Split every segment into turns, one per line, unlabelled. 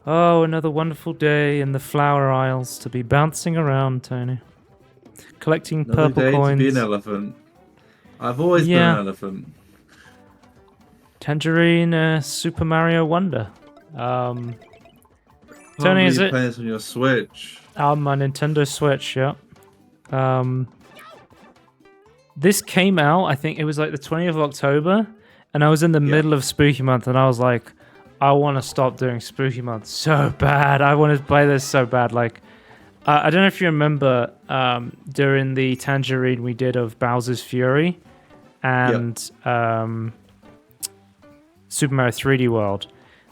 Oh, another wonderful day in the flower aisles to be bouncing around, Tony. Collecting
Another
purple
day to be an
coins.
elephant. I've always been an
Yeah,
elephant.
Tangerine, Super Mario Wonder. Um,
Can't
Tony,
believe
is
you're
it?
playing this on your Switch.
My Nintendo Switch, yeah. Um, this came out, I think it was like the 20th of October, and I was in the
Yeah.
middle of Spooky Month, and I was like, I want to stop doing Spooky Month so bad. I want to play this so bad. Like, I don't know if you remember during the Tangerine we did of Bowser's Fury
Yep.
and Super Mario 3D World.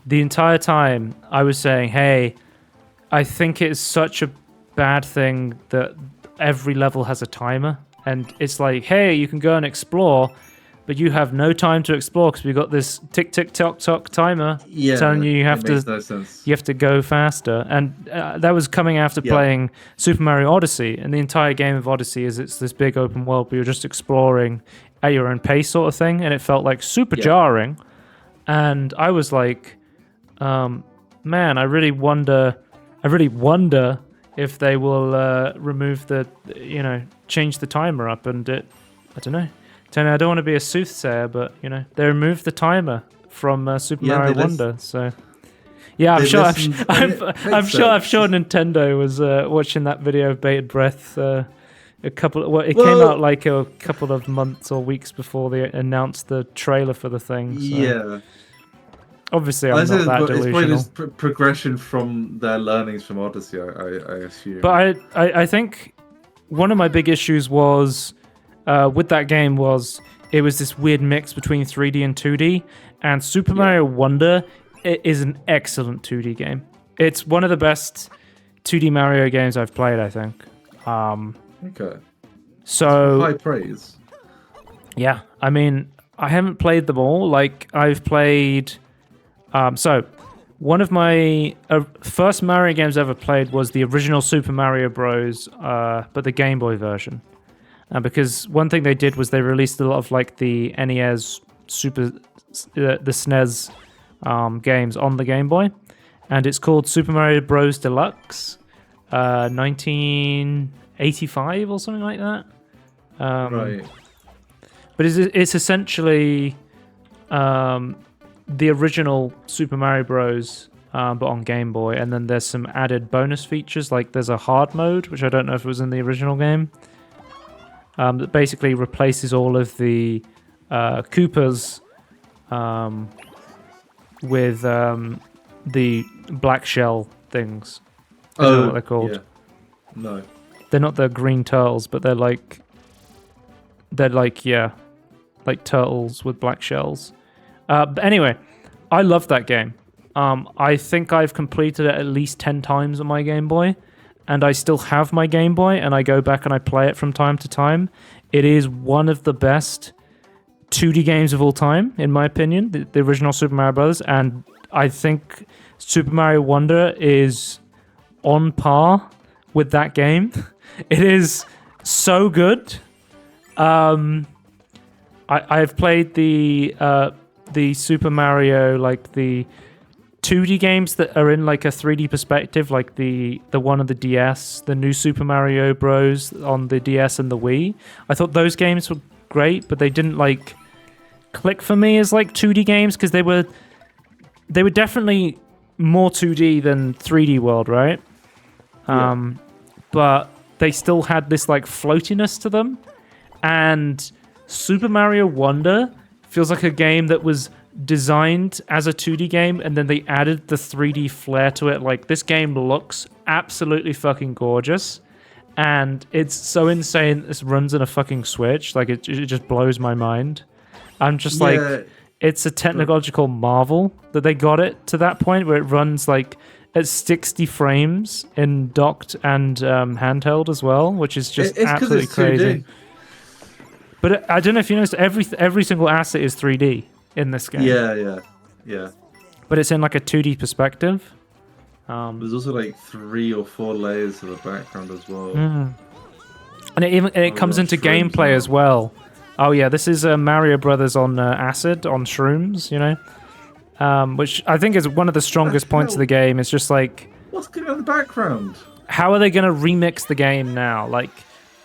The entire time I was saying, hey, I think it's such a bad thing that every level has a timer. And it's like, hey, you can go and explore, but you have no time to explore because we've got this tick tick tock tock timer telling
Yeah.
you
It makes no sense.
you have to go faster. And that was coming after
Yep.
playing Super Mario Odyssey. And the entire game of Odyssey is it's this big open world, but you're just exploring at your own pace sort of thing. And it felt like super
Yeah.
jarring. And I was like, man, I really wonder if they will remove change the timer up. And I don't know. Tony, I don't want to be a soothsayer, but they removed the timer from Super
Yeah,
Mario
they
Wonder. So yeah, I'm
they
sure.
listened, and it
I'm
makes
sure. I'm
sense.
sure Nintendo was watching that video of bated breath. A couple. Well, it came out
Well,
like a couple of months or weeks before they announced the trailer for the thing. So
yeah.
obviously,
I
I'm not
said
that
it's probably
delusional.
just progression from their learnings from Odyssey, I assume.
But I think one of my big issues was with that game was it was this weird mix between 3D and 2D, and Super
Yeah.
Mario Wonder is an excellent 2D game. It's one of the best 2D Mario games I've played, I think.
Okay.
So
High praise.
yeah, I mean, I haven't played them all. Like I've played, so one of my first Mario games I ever played was the original Super Mario Bros., but the Game Boy version. Because one thing they did was they released a lot of like the NES the SNES games on the Game Boy, and it's called Super Mario Bros. Deluxe, 1985 or something like that.
Right.
But it's essentially the original Super Mario Bros. But on Game Boy, and then there's some added bonus features, like there's a hard mode, which I don't know if it was in the original game. That basically replaces all of the Koopas with the black shell things. I don't know what they're called.
Yeah. No.
They're not the green turtles, but they're like turtles with black shells. But anyway, I love that game. I think I've completed it at least 10 times on my Game Boy. And I still have my Game Boy, and I go back and I play it from time to time. It is one of the best 2D games of all time, in my opinion, the original Super Mario Bros. And I think Super Mario Wonder is on par with that game. It is so good. I've played the Super Mario, like the 2D games that are in like a 3D perspective, like the one on the DS, the new Super Mario Bros. On the DS and the Wii. I thought those games were great, but they didn't like click for me as like 2D games because they were definitely more 2D than 3D World, right?
Yeah.
But they still had this like floatiness to them, and Super Mario Wonder feels like a game that was designed as a 2D game, and then they added the 3D flair to it. Like, this game looks absolutely fucking gorgeous, and it's so insane this runs in a fucking Switch. Like, it just blows my mind. I'm just like, it's a technological marvel that they got it to that point where it runs like at 60 frames in docked and handheld as well, which is just
It's 'cause
absolutely
it's 2D.
crazy. But I don't know if you noticed, every single asset is 3D in this game.
Yeah.
But it's in like a 2D perspective.
There's also like 3 or 4 layers of the background as well.
And it comes into
shrooms
gameplay
now.
as well. Oh yeah, this is Mario Brothers on acid, on shrooms, you know? which I think is one of the strongest points of the game. It's just like,
what's going on in the background?
how are they going to remix the game now? Like,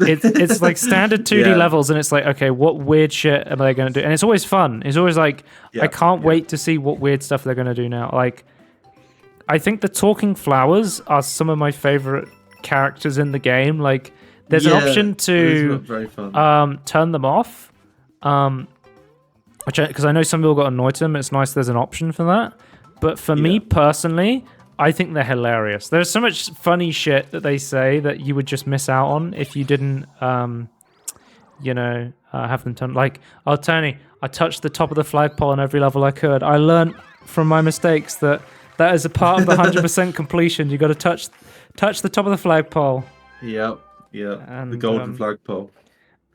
it's like standard 2D levels, and it's like, okay, what weird shit are they going to do? And it's always fun. It's always like, I can't wait to see what weird stuff they're going to do now. Like, I think the talking flowers are some of my favorite characters in the game. Like, there's an option to turn them off, because I know some people got annoyed to them. It's nice there's an option for that. But for me personally, I think they're hilarious. There's so much funny shit that they say that you would just miss out on if you didn't, have them turn. Like, oh, Tony, I touched the top of the flagpole on every level I could. I learned from my mistakes that is a part of the 100% completion. You got to touch the top of the flagpole.
Yep. And, the golden flagpole.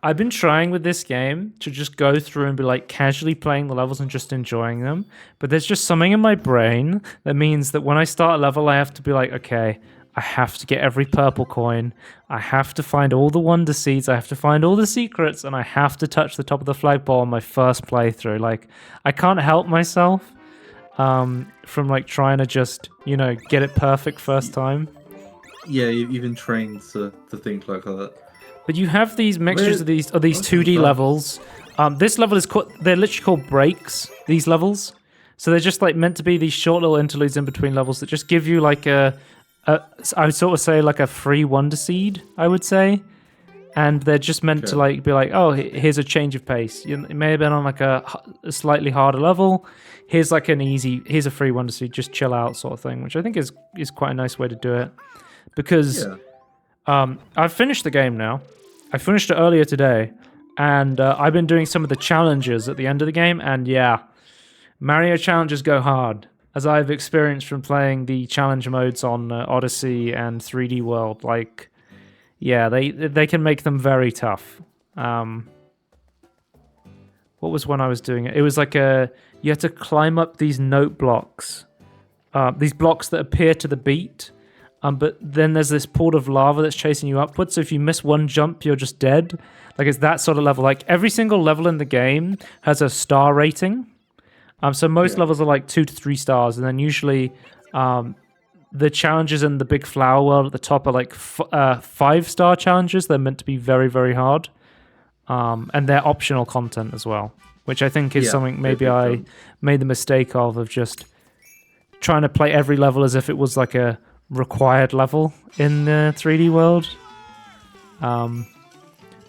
I've been trying with this game to just go through and be like casually playing the levels and just enjoying them. But there's just something in my brain that means that when I start a level, I have to be like, okay, I have to get every purple coin. I have to find all the wonder seeds. I have to find all the secrets. And I have to touch the top of the flagpole on my first playthrough. Like, I can't help myself from like trying to just, get it perfect first time.
Yeah, you've been trained to think like that.
But you have these mixtures of these 2D levels. This level is they're literally called breaks, these levels. So they're just like meant to be these short little interludes in between levels that just give you like I would sort of say like a free wonder seed, I would say. And they're just meant to like be like, oh, here's a change of pace. It may have been on like a slightly harder level. Here's like here's a free wonder seed, just chill out sort of thing, which I think is quite a nice way to do it. Because I've finished the game now. I finished it earlier today, and I've been doing some of the challenges at the end of the game, and Mario challenges go hard, as I've experienced from playing the challenge modes on Odyssey and 3D World. Like, they can make them very tough. What was when I was doing it? It was like you had to climb up these note blocks, these blocks that appear to the beat. But then there's this pool of lava that's chasing you upwards, so if you miss one jump, you're just dead. Like, it's that sort of level. Like, every single level in the game has a star rating. So most levels are like 2 to 3 stars, and then usually the challenges in the big flower world at the top are like 5-star challenges. They're meant to be very, very hard. And they're optional content as well, which I think is something maybe I made the mistake of just trying to play every level as if it was like a required level in the 3D world.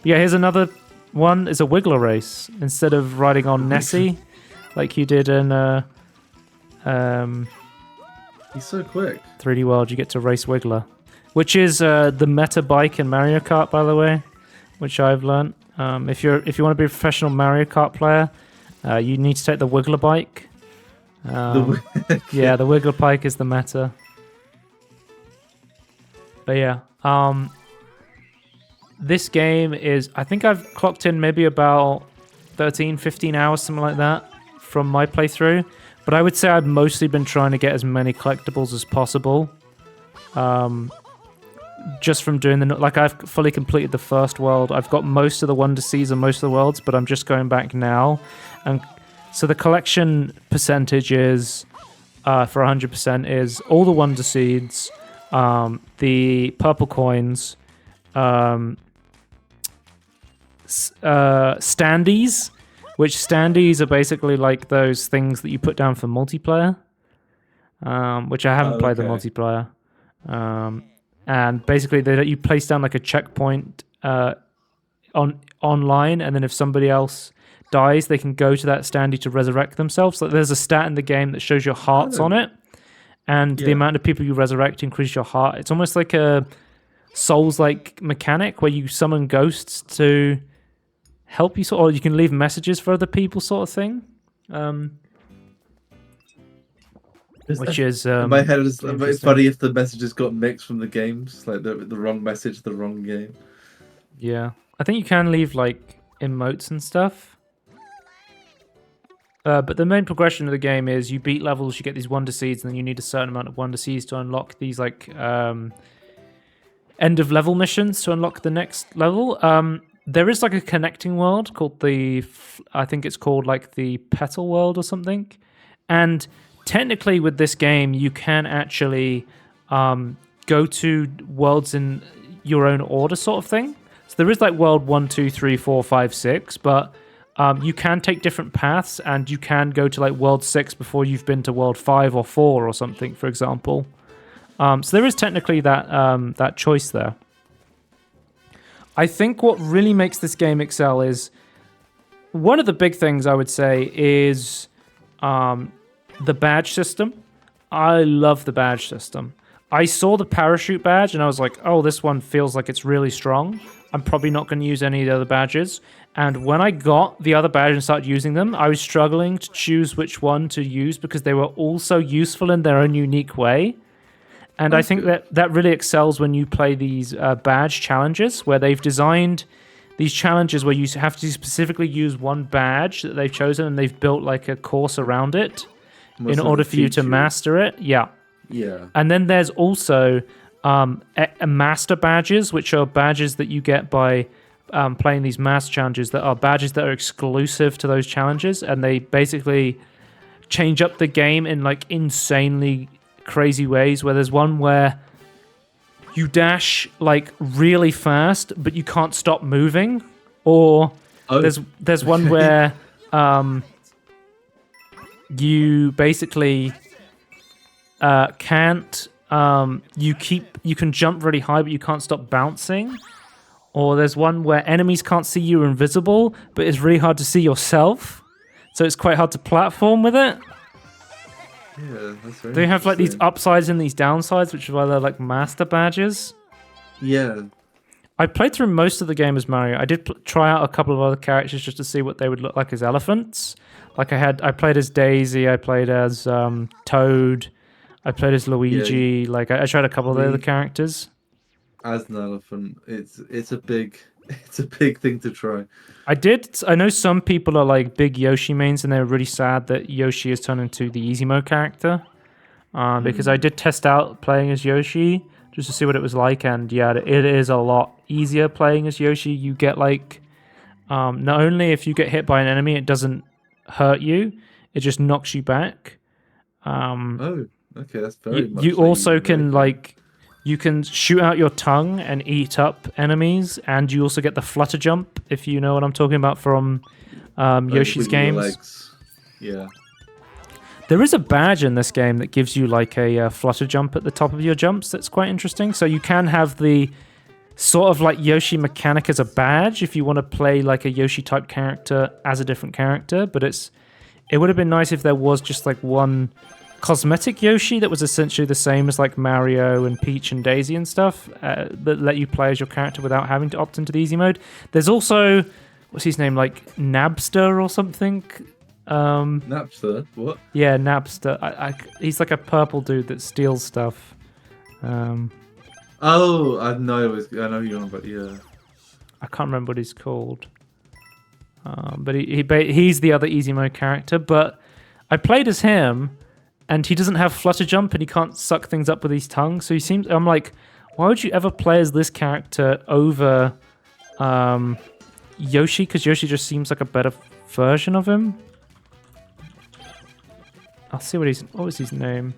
Here's another one. Is a Wiggler race instead of riding on Nessie like you did in
he's so quick.
3D world. You get to race Wiggler, which is the meta bike in Mario Kart, by the way, which I've learned. If you want to be a professional Mario Kart player, you need to take the Wiggler bike. The Wiggler bike is the meta. But this game is, I think I've clocked in maybe about 13, 15 hours, something like that, from my playthrough. But I would say I've mostly been trying to get as many collectibles as possible. Just from doing I've fully completed the first world. I've got most of the Wonder Seeds and most of the worlds, but I'm just going back now. And so the collection percentage is, for 100%, is all the Wonder Seeds, the purple coins, standees, which standees are basically like those things that you put down for multiplayer, which I haven't played the multiplayer. And basically you place down like a checkpoint online, and then if somebody else dies, they can go to that standee to resurrect themselves. So there's a stat in the game that shows your hearts on it. And the amount of people you resurrect increases your heart. It's almost like a Souls-like mechanic where you summon ghosts to help you, or you can leave messages for other people, sort of thing. Which is
in my head, it's funny if the messages got mixed from the games, like the wrong message, the wrong game.
Yeah, I think you can leave like emotes and stuff. But the main progression of the game is you beat levels, you get these Wonder Seeds, and then you need a certain amount of Wonder Seeds to unlock these like end of level missions to unlock the next level. There is like a connecting world called I think it's called like the Petal World or something. And technically with this game, you can actually go to worlds in your own order sort of thing. So there is like world 1, 2, 3, 4, 5, 6, but you can take different paths and you can go to like world 6 before you've been to world 5 or 4 or something, for example. So there is technically that choice there. I think what really makes this game excel is one of the big things I would say is the badge system. I love the badge system. I saw the parachute badge and I was like, oh, this one feels like it's really strong. I'm probably not going to use any of the other badges. And when I got the other badge and started using them, I was struggling to choose which one to use because they were all so useful in their own unique way. And I think that really excels when you play these badge challenges where they've designed these challenges where you have to specifically use one badge that they've chosen and they've built like a course around it in order for you to master it. Yeah. And then there's also master badges, which are badges that you get by playing these master challenges that are badges that are exclusive to those challenges. And they basically change up the game in like insanely crazy ways, where there's one where you dash like really fast but you can't stop moving, or there's one where you basically can't you can jump really high but you can't stop bouncing, or there's one where enemies can't see you, invisible, but it's really hard to see yourself, so it's quite hard to platform with it.
Yeah, that's very
They have like these upsides and these downsides, which is why they're like master badges.
Yeah.
I played through most of the game as Mario. I did try out a couple of other characters just to see what they would look like as elephants. Like I played as Daisy, I played as Toad, I played as Luigi. Yeah. Like I tried a couple of the other characters.
As an elephant, it's a big thing to try.
I know some people are like big Yoshi mains and they're really sad that Yoshi has turned into the easy mode character. Because I did test out playing as Yoshi just to see what it was like, and yeah, it is a lot easier playing as Yoshi. You get like not only if you get hit by an enemy, it doesn't hurt you, it just knocks you back.
Oh, okay, that's very much.
You also can like you can shoot out your tongue and eat up enemies, and you also get the flutter jump, if you know what I'm talking about from Yoshi's games.
Yeah.
There is a badge in this game that gives you like a flutter jump at the top of your jumps that's quite interesting. So you can have the sort of like Yoshi mechanic as a badge if you want to play like a Yoshi type character as a different character, but it would have been nice if there was just like one cosmetic Yoshi that was essentially the same as like Mario and Peach and Daisy and stuff that let you play as your character without having to opt into the easy mode. There's also, what's his name, like Nabster or something?
Napster? What?
Yeah, Napster. He's like a purple dude that steals stuff.
Oh, I know who you're on, but yeah.
I can't remember what he's called. But he's the other easy mode character, but I played as him, and he doesn't have flutter jump, and he can't suck things up with his tongue. So I'm like, why would you ever play as this character over Yoshi? Because Yoshi just seems like a better version of him. I'll see what was his name,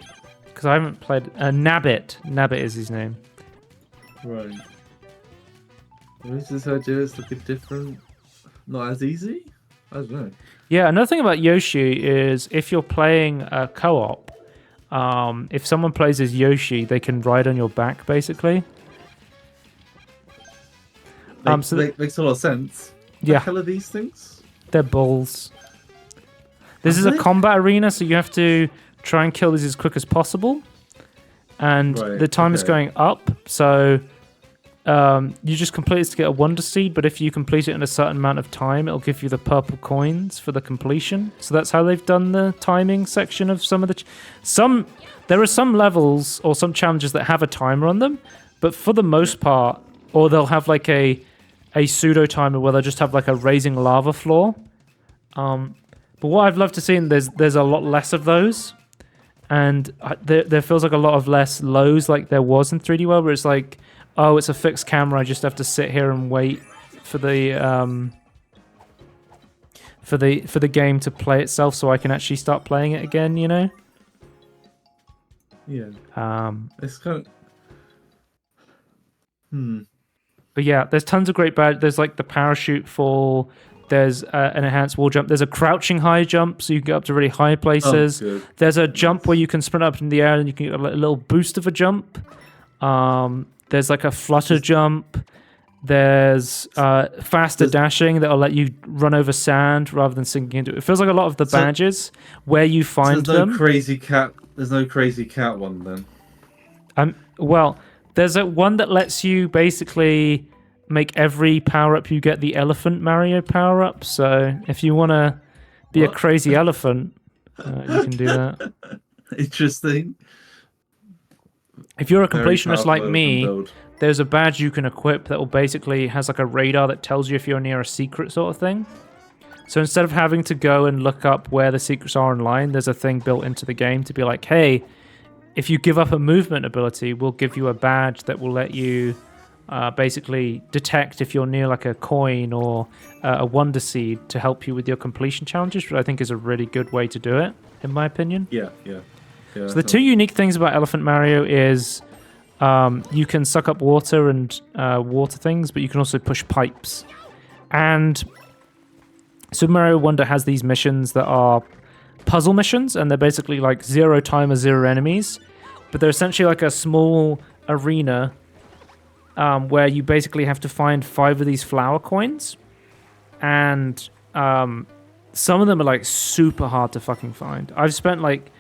because I haven't played. Nabbit. Nabbit is his name.
Right. What is this idea? It's looking different. Not as easy? I don't know.
Yeah, another thing about Yoshi is if you're playing a co-op, if someone plays as Yoshi, they can ride on your back, basically.
So makes a lot of sense.
Yeah.
What the hell are these things?
They're balls. This is a combat arena, so you have to try and kill these as quick as possible. And the time is going up, so you just complete this to get a Wonder Seed, but if you complete it in a certain amount of time, it'll give you the purple coins for the completion. So that's how they've done the timing section of some of the... There are some levels or some challenges that have a timer on them, but for the most part, or they'll have like a pseudo timer where they'll just have like a raising lava floor. But what I've loved to see, and there's a lot less of those, and there feels like a lot of less lows like there was in 3D World, where it's like, oh, it's a fixed camera, I just have to sit here and wait for the for the game to play itself, so I can actually start playing it again. You know.
Yeah. It's kind of.
But yeah, there's tons of great badges. There's like the parachute fall. There's an enhanced wall jump. There's a crouching high jump, so you can get up to really high places.
Good.
There's a jump where you can sprint up in the air and you can get a little boost of a jump. There's like a flutter jump. There's faster dashing that'll let you run over sand rather than sinking into it. It feels like a lot of the badges where you find
there's
them.
No crazy cat. There's no crazy cat one then.
Well, there's one that lets you basically make every power up you get the elephant Mario power up. So if you want to be a crazy elephant, you can do that.
Interesting.
If you're a completionist like me, there's a badge you can equip that will basically has like a radar that tells you if you're near a secret sort of thing. So instead of having to go and look up where the secrets are online, there's a thing built into the game to be like, hey, if you give up a movement ability, we'll give you a badge that will let you basically detect if you're near like a coin or a wonder seed to help you with your completion challenges, which I think is a really good way to do it, in my opinion.
Yeah.
So the two unique things about Elephant Mario is you can suck up water and water things, but you can also push pipes. And Super Mario Wonder has these missions that are puzzle missions, and they're basically like 0 time or 0 enemies, but they're essentially like a small arena where you basically have to find 5 of these flower coins, and some of them are like super hard to fucking find. I've spent like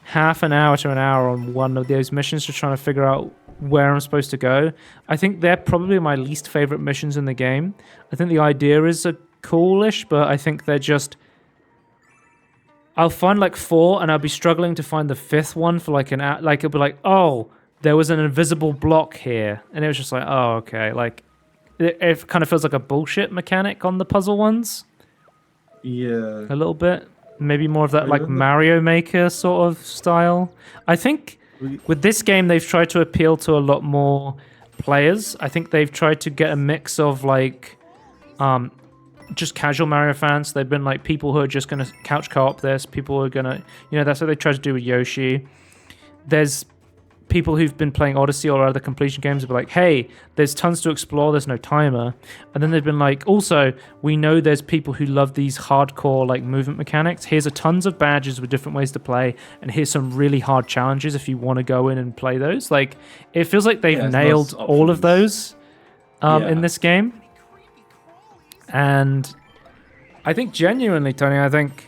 half an hour to an hour on one of those missions just trying to figure out where I'm supposed to go. I think they're probably my least favorite missions in the game. I think the idea is coolish, but I think they're just... I'll find like 4 and I'll be struggling to find the 5th one for like an hour. Like it'll be like, oh, there was an invisible block here. And it was just like, oh, okay. Like it kind of feels like a bullshit mechanic on the puzzle ones.
Yeah.
A little bit. Maybe more of that like Mario Maker sort of style. I think with this game, they've tried to appeal to a lot more players. I think they've tried to get a mix of like just casual Mario fans. They've been like people who are just going to couch co-op this. People who are going to, that's what they tried to do with Yoshi. There's people who've been playing Odyssey or other completion games be like, hey, there's tons to explore, there's no timer. And then they've been like, also, we know there's people who love these hardcore like movement mechanics. Here's a tons of badges with different ways to play, and here's some really hard challenges if you want to go in and play those. Like, it feels like they've nailed all of those in this game. And I think genuinely, Tony, I think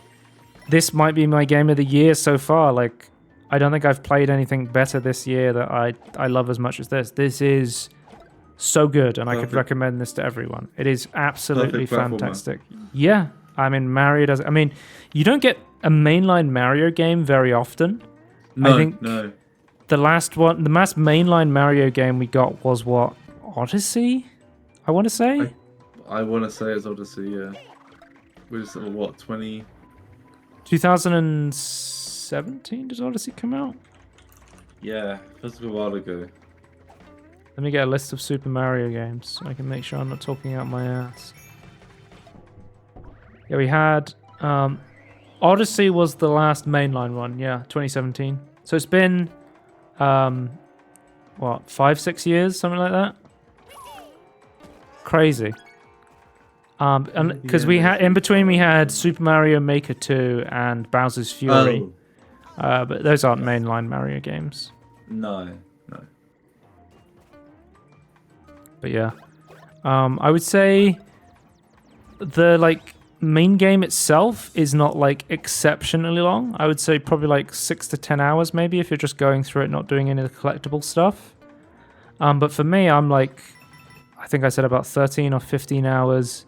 this might be my game of the year so far. Like, I don't think I've played anything better this year that I love as much as this. This is so good, and I could recommend this to everyone. It is absolutely fantastic. Yeah, I mean, Mario does. I mean, you don't get a mainline Mario game very often.
No,
I think the last mainline Mario game we got was what, Odyssey? I want to say.
I want to say it's Odyssey. Yeah, which is what
2017 did Odyssey come out?
Yeah, it was a while ago.
Let me get a list of Super Mario games so I can make sure I'm not talking out my ass. Yeah, we had Odyssey was the last mainline one. Yeah, 2017. So it's been 5-6 years, something like that. Crazy. And because we had in between, we had Super Mario Maker 2 and Bowser's Fury, but those aren't mainline Mario games.
No.
But yeah, I would say the like main game itself is not like exceptionally long. I would say probably like 6 to 10 hours, maybe, if you're just going through it, not doing any of the collectible stuff. But for me, I'm like, I think I said about 13 or 15 hours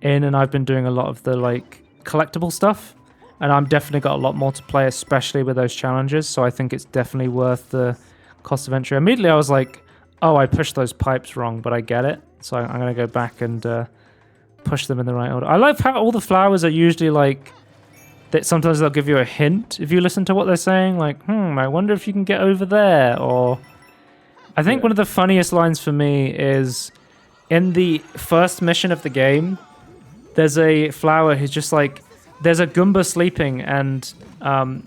in, and I've been doing a lot of the like collectible stuff, and I'm definitely got a lot more to play, especially with those challenges. So I think it's definitely worth the cost of entry. Immediately I was like, oh, I pushed those pipes wrong, but I get it. So I'm going to go back and push them in the right order. I love how all the flowers are usually like that. Sometimes they'll give you a hint if you listen to what they're saying, like, I wonder if you can get over there. Or I think one of the funniest lines for me is in the first mission of the game, there's a flower who's just like, there's a Goomba sleeping, and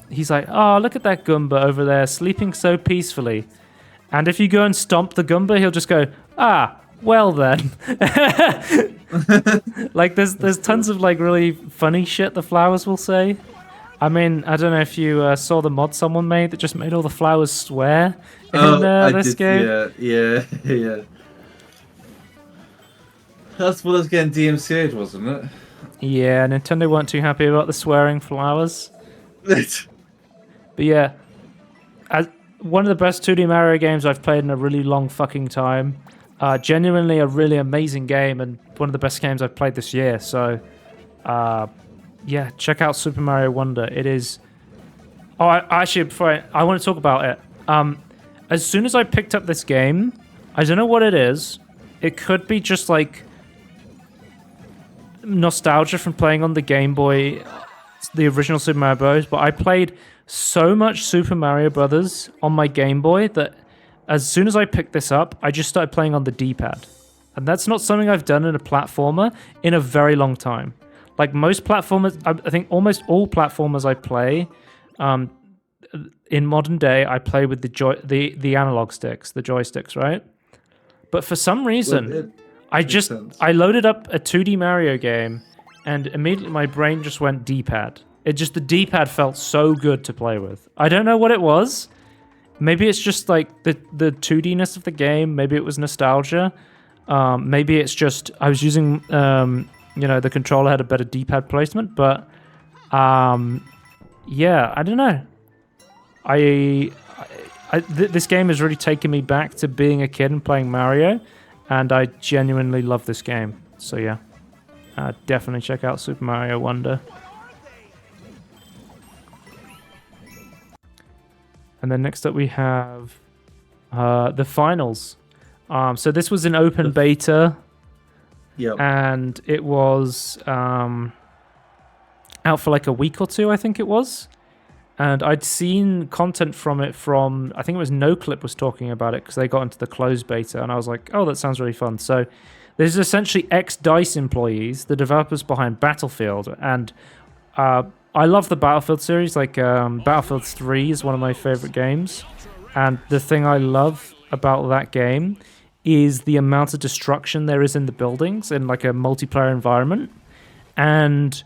he's like, oh, look at that Goomba over there sleeping so peacefully. And if you go and stomp the Goomba, he'll just go, ah, well then. Like there's tons of like really funny shit the flowers will say. I mean, I don't know if you saw the mod someone made that just made all the flowers swear in this game.
Yeah. That's what was getting DMCA'd, wasn't it?
Yeah, Nintendo weren't too happy about the swearing flowers. But yeah, one of the best 2D Mario games I've played in a really long fucking time. Genuinely a really amazing game, and one of the best games I've played this year. So, yeah, check out Super Mario Wonder. It is... Oh, actually, before I want to talk about it. As soon as I picked up this game, I don't know what it is. It could be just like nostalgia from playing on the Game Boy, the original Super Mario Bros. But I played so much Super Mario Brothers on my Game Boy that as soon as I picked this up, I just started playing on the D-pad. And that's not something I've done in a platformer in a very long time. Like most platformers, I think almost all platformers I play, in modern day, I play with the analog sticks, the joysticks, right? But for some reason, I loaded up a 2D Mario game, and immediately my brain just went D-pad. The D-pad felt so good to play with. I don't know what it was. Maybe it's just like the 2D-ness of the game. Maybe it was nostalgia. Maybe it's just I was using, the controller had a better D-pad placement. But yeah, I don't know. This game has really taken me back to being a kid and playing Mario, and I genuinely love this game. So yeah, definitely check out Super Mario Wonder. And then next up we have the finals. So this was an open beta.
Yep.
And it was out for like a week or two, I think it was. And I'd seen content from it from, I think it was NoClip was talking about it because they got into the closed beta. And I was like, oh, that sounds really fun. So this is essentially ex-DICE employees, the developers behind Battlefield. And I love the Battlefield series. Like Battlefield 3 is one of my favorite games. And the thing I love about that game is the amount of destruction there is in the buildings in like a multiplayer environment. And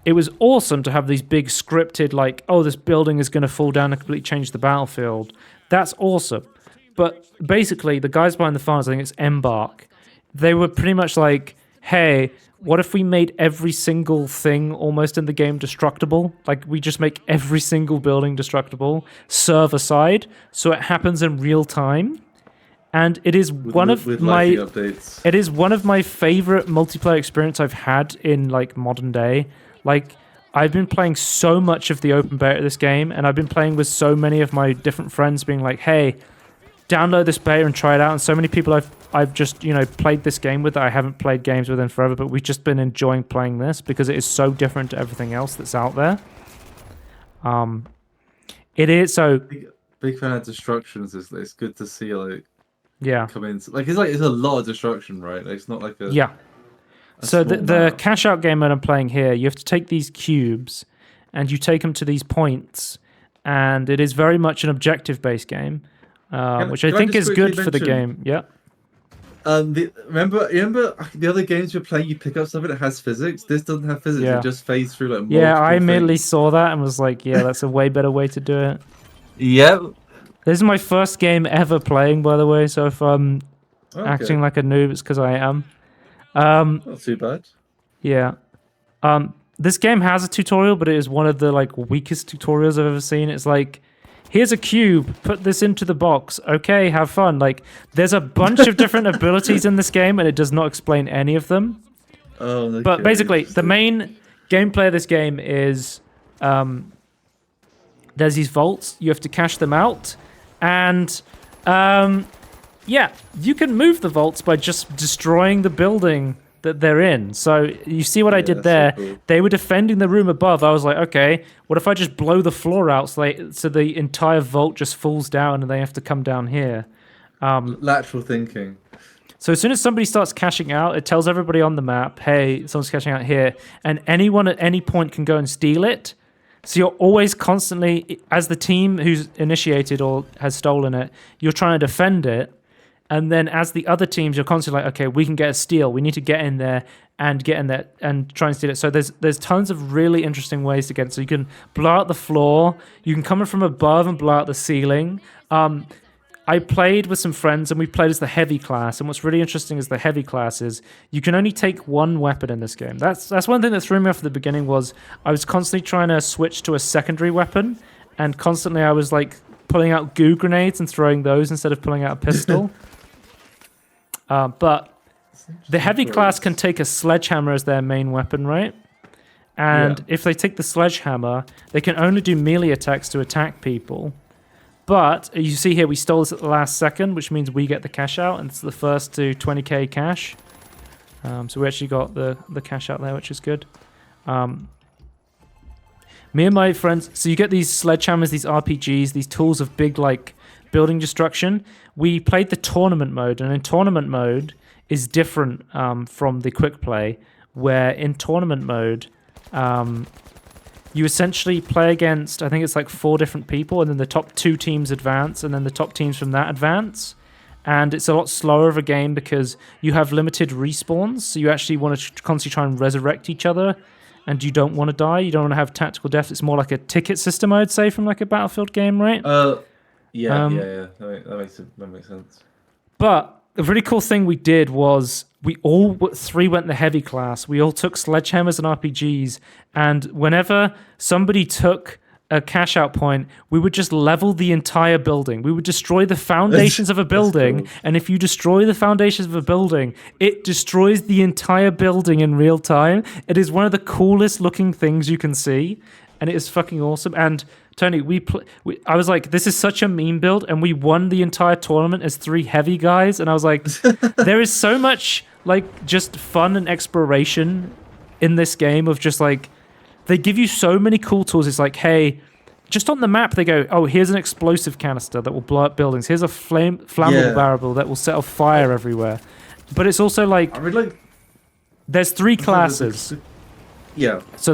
it was awesome to have these big scripted, like, oh, this building is going to fall down and completely change the battlefield. That's awesome. But basically, the guys behind the finals, I think it's Embark, they were pretty much like, hey, what if we made every single thing almost in the game destructible? Like, we just make every single building destructible, server-side, so it happens in real time. And it is one of my favorite multiplayer experience I've had in like modern day. Like, I've been playing so much of the open beta of this game, and I've been playing with so many of my different friends being like, hey, download this beta and try it out. And so many people I've just, played this game with that I haven't played games with in forever, but we've just been enjoying playing this because it is so different to everything else that's out there. It is so...
Big fan of destructions. It's good to see, like...
Yeah.
Come in. Like it's a lot of destruction, right? Like, it's not like a...
Yeah. So the cash out game that I'm playing here, you have to take these cubes and you take them to these points, and it is very much an objective-based game, which I think is good for the game. Yeah.
Remember the other games you're playing, you pick up something that has physics? This doesn't have physics.
Yeah.
It just fades through like
Yeah, I immediately saw that and was like, yeah, that's a way better way to do it.
Yep.
This is my first game ever playing, by the way, so if I'm acting like a noob, it's because I am.
Not too bad.
Yeah. This game has a tutorial, but it is one of the like weakest tutorials I've ever seen. It's like, here's a cube, put this into the box. Okay, have fun. Like, there's a bunch of different abilities in this game, and it does not explain any of them.
Oh, okay.
But basically, the main gameplay of this game is there's these vaults. You have to cash them out. And, yeah, you can move the vaults by just destroying the building that they're in. So you see what I did there? So cool. They were defending the room above. I was like, okay, what if I just blow the floor out so the entire vault just falls down and they have to come down here?
Lateral thinking.
So as soon as somebody starts cashing out, it tells everybody on the map, hey, someone's cashing out here, and anyone at any point can go and steal it. So you're always constantly, as the team who's initiated or has stolen it, you're trying to defend it. And then as the other teams, you're constantly like, okay, we can get a steal. We need to get in there and try and steal it. So there's tons of really interesting ways to get it. So you can blow out the floor. You can come in from above and blow out the ceiling. I played with some friends and we played as the heavy class. And what's really interesting is the heavy class is you can only take one weapon in this game. That's one thing that threw me off at the beginning was I was constantly trying to switch to a secondary weapon. And constantly I was like pulling out goo grenades and throwing those instead of pulling out a pistol. But the heavy class can take a sledgehammer as their main weapon, right? And if they take the sledgehammer, they can only do melee attacks to attack people. But you see here, we stole this at the last second, which means we get the cash out, and it's the first to 20k cash. So we actually got the cash out there, which is good. Me and my friends, so you get these sledgehammers, these RPGs, these tools of big, like, building destruction. We played the tournament mode, and in tournament mode is different from the quick play, where in tournament mode, you essentially play against, I think it's like 4 different people, and then the top 2 teams advance, and then the top teams from that advance. And it's a lot slower of a game because you have limited respawns, so you actually want to constantly try and resurrect each other, and you don't want to die, you don't want to have tactical death. It's more like a ticket system, I would say, from like a Battlefield game, right?
Yeah. That makes sense.
But a really cool thing we did was we all 3 went the heavy class. We all took sledgehammers and RPGs, and whenever somebody took a cash out point, we would just level the entire building. We would destroy the foundations of a building, cool. And if you destroy the foundations of a building, it destroys the entire building in real time. It is one of the coolest looking things you can see, and it is fucking awesome. And Tony, I was like, this is such a meme build, and we won the entire tournament as 3 heavy guys, and I was like, there is so much like just fun and exploration in this game of just like, they give you so many cool tools. It's like, hey, just on the map, they go, oh, here's an explosive canister that will blow up buildings. Here's a flammable barrel that will set off fire everywhere. But it's also like, there's 3 classes.
Yeah.
So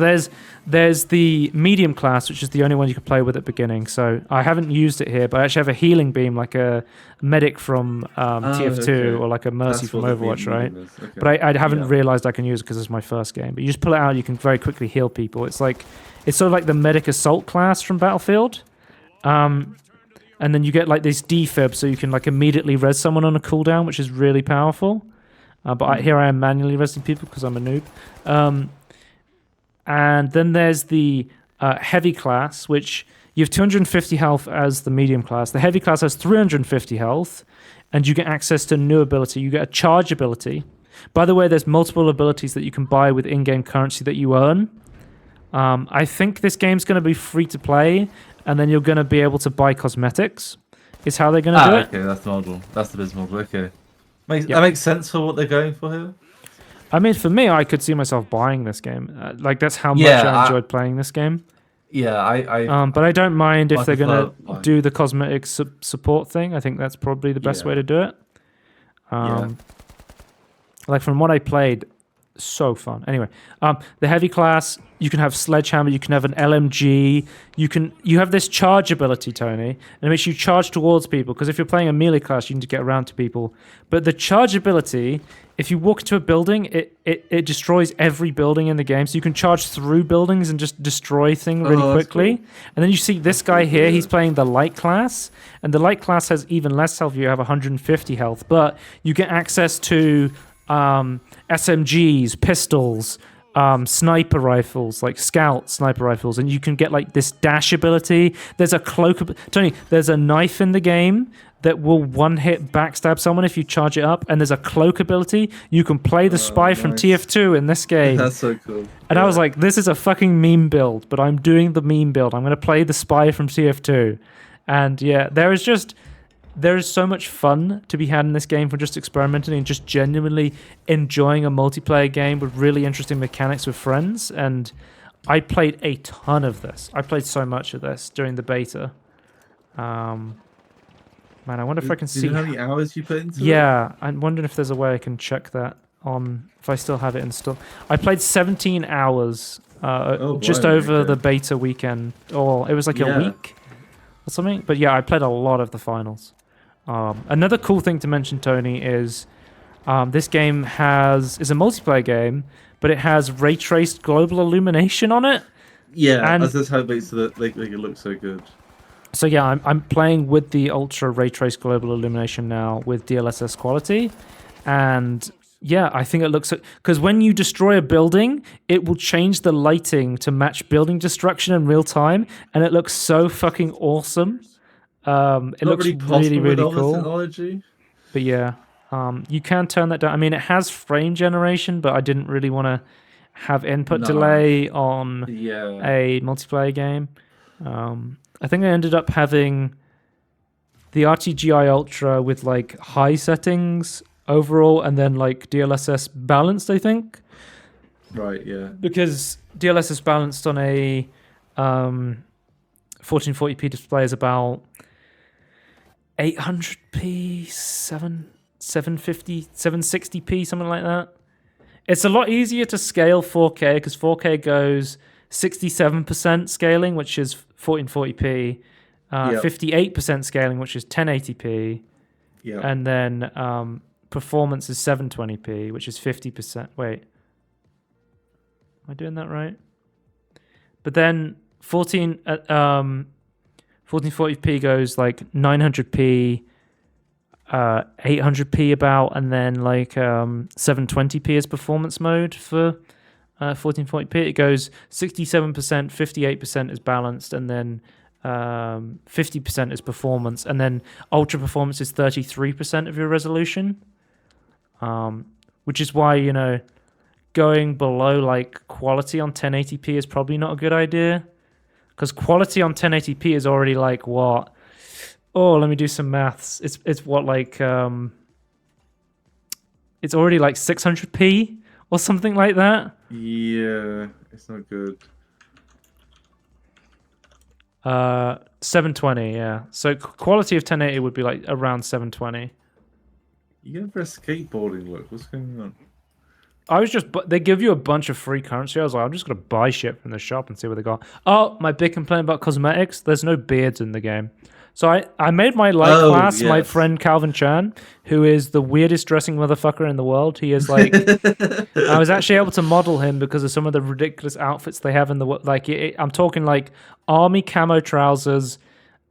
there's the medium class, which is the only one you can play with at the beginning. So I haven't used it here, but I actually have a healing beam, like a medic from TF2 or like a mercy from Overwatch, right? Okay. But I haven't realized I can use it because it's my first game. But you just pull it out, you can very quickly heal people. It's sort of like the medic assault class from Battlefield. And then you get like this defib, so you can like immediately res someone on a cooldown, which is really powerful. But here I am manually resing people because I'm a noob. And then there's the heavy class, which you have 250 health as the medium class. The heavy class has 350 health, and you get access to a new ability. You get a charge ability. By the way, there's multiple abilities that you can buy with in-game currency that you earn. I think this game's going to be free to play, and then you're going to be able to buy cosmetics. Is how they're going to do it.
Okay, that's the model. That's the business model. Okay, that makes sense for what they're going for here.
I mean, for me, I could see myself buying this game. That's how much I enjoyed playing this game.
Yeah,
but I don't mind if they're going to do the cosmetic support thing. I think that's probably the best way to do it. Like from what I played, so fun. Anyway, the heavy class, you can have sledgehammer, you can have an LMG, you have this charge ability, Tony, and it makes you charge towards people, because if you're playing a melee class, you need to get around to people. But the charge ability, if you walk into a building, it destroys every building in the game, so you can charge through buildings and just destroy things really quickly. Cool. And then you see this guy here, he's playing the light class, and the light class has even less health. You have 150 health, but you get access to SMGs, pistols, sniper rifles, like scout sniper rifles, and you can get like this dash ability. There's a cloak. Tony, there's a knife in the game that will one-hit backstab someone if you charge it up, and there's a cloak ability. You can play the spy from TF2 in this game.
That's so cool.
And I was like, this is a fucking meme build, but I'm doing the meme build. I'm going to play the spy from TF2. And yeah, there is so much fun to be had in this game for just experimenting and just genuinely enjoying a multiplayer game with really interesting mechanics with friends. And I played a ton of this. I played so much of this during the beta. Man, I wonder if I can
Do you
see.
know how many hours you put into it?
Yeah, I'm wondering if there's a way I can check that on if I still have it installed. I played 17 hours
Oh,
just
blimey,
over the
okay.
beta weekend, or it was like a
Yeah.
week or something. But yeah, I played a lot of the finals. Another cool thing to mention, Tony, is this game is a multiplayer game, but it has ray traced global illumination on it,
Yeah,
and
as this how it makes it make it look so good.
so yeah, I'm playing with the ultra ray traced global illumination now with DLSS quality, and yeah, I think it looks because when you destroy a building, it will change the lighting to match building destruction in real time, and it looks so fucking awesome. It
Not
looks
really
really
possible with
really
all this
cool.
technology.
But yeah, you can turn that down. I mean, it has frame generation, but I didn't really want to have input
No.
delay on
Yeah.
a multiplayer game. I think I ended up having the RTGI Ultra with like high settings overall, and then like DLSS balanced, I think,
Right. Yeah.
because DLSS balanced on a 1440p display is about 800p, 750, 760p, something like that. It's a lot easier to scale 4K because 4K goes 67% scaling, which is 1440p,
Yep.
58% scaling, which is 1080p,
Yeah.
and then performance is 720p, which is 50%. Wait, am I doing that right? But then 1440p goes like 900p, 800p about, and then like 720p is performance mode for 1440p. It goes 67%, 58% is balanced, and then 50% is performance, and then ultra performance is 33% of your resolution, which is why, you know, going below like quality on 1080p is probably not a good idea, because quality on 1080p is already like what? Oh, let me do some maths. It's what, like it's already like 600p or something like that.
Yeah. It's not good.
720, yeah. So quality of 1080 would be like around 720.
You going for a skateboarding look? What's going on?
They give you a bunch of free currency. I was like, I'm just gonna buy shit from the shop and see what they got. Oh, my big complaint about cosmetics: there's no beards in the game. So I made my light class my
Yes.
friend Calvin Chan, who is the weirdest dressing motherfucker in the world. He is like, I was actually able to model him because of some of the ridiculous outfits they have in the like. I'm talking like army camo trousers,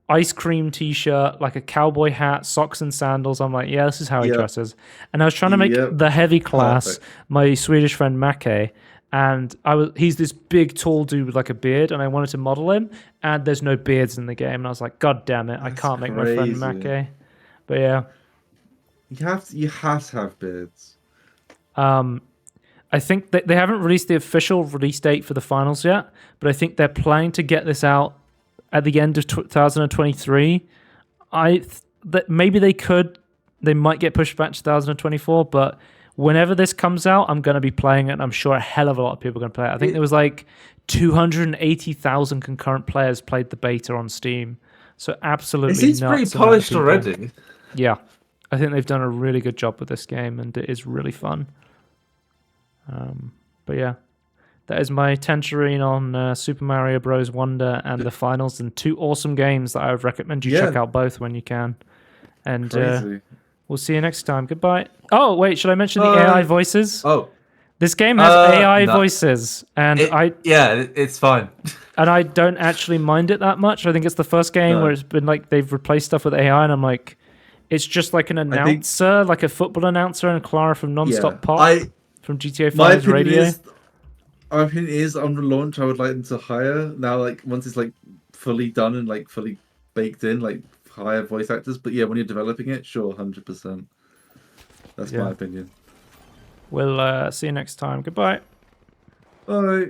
ice cream t-shirt, like a cowboy hat, socks and sandals. I'm like, yeah, this is how he
Yep.
dresses. And I was trying to make
Yep.
the heavy class
Perfect.
my Swedish friend Make, and he's this big tall dude with like a beard, and I wanted to model him, and there's no beards in the game, and I was like, god damn it, I
That's
can't make my friend
crazy.
Make. But yeah.
You have to have beards.
I think that they haven't released the official release date for the finals yet, but I think they're planning to get this out at the end of 2023. That maybe they might get pushed back to 2024, but whenever this comes out, I'm going to be playing it, and I'm sure a hell of a lot of people are going to play it. I think there was like 280,000 concurrent players played the beta on Steam. So absolutely
It seems
nuts
pretty
amount of
polished
people.
already.
Yeah. I think they've done a really good job with this game, and it is really fun. But yeah, that is my Tangerine on Super Mario Bros. Wonder and the finals, and two awesome games that I would recommend you check out both when you can. And
Crazy.
we'll see you next time. Goodbye. Oh, wait, should I mention the AI voices?
Oh,
This game has AI
no.
voices, and
it's fine.
and I don't actually mind it that much. I think it's the first game
No.
where it's been like they've replaced stuff with AI, and I'm like, it's just like an announcer, like a football announcer, and Clara from Nonstop Pop from GTA 5's radio.
My opinion is on the launch, I would like them to hire now. Like once it's like fully done and like fully baked in, like hire voice actors. But yeah, when you're developing it, sure, 100%. That's my opinion.
We'll see you next time. Goodbye.
Bye.